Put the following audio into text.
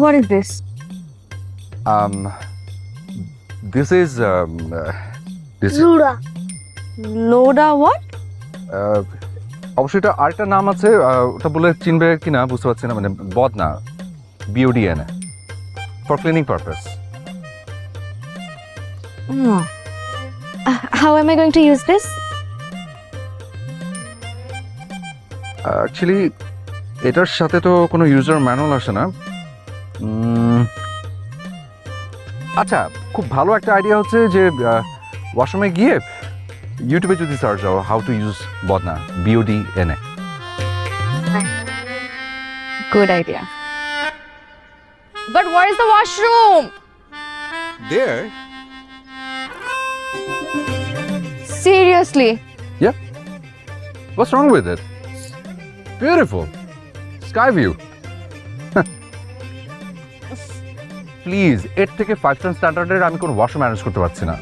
What is this? Um, this is Lura. Loda what? অবশ্যই এটা আরেকটা নাম আছে, ওটা বলে চিনবে কিনা বুঝতে পারছি না, মানে বদনা, BODN, for cleaning purpose. How am I going to use this? Actually এটার সাথে তো কোনো ইউজার ম্যানুয়াল আসে না। আচ্ছা, খুব ভালো একটা আইডিয়া হচ্ছে যে ওয়াশরুমে গিয়ে ইউটিউবে যদি সার্চ দাও হাউ টু ইউজ বদনা, BODN। Good idea. But where is the washroom? There? Seriously? Yeah. What's wrong with it? Beautiful. Sky view. Please, এর থেকে 5 স্টার স্ট্যান্ডার্ডের আমি কোনো ওয়াশরুম ম্যানেজ করতে পারছি না।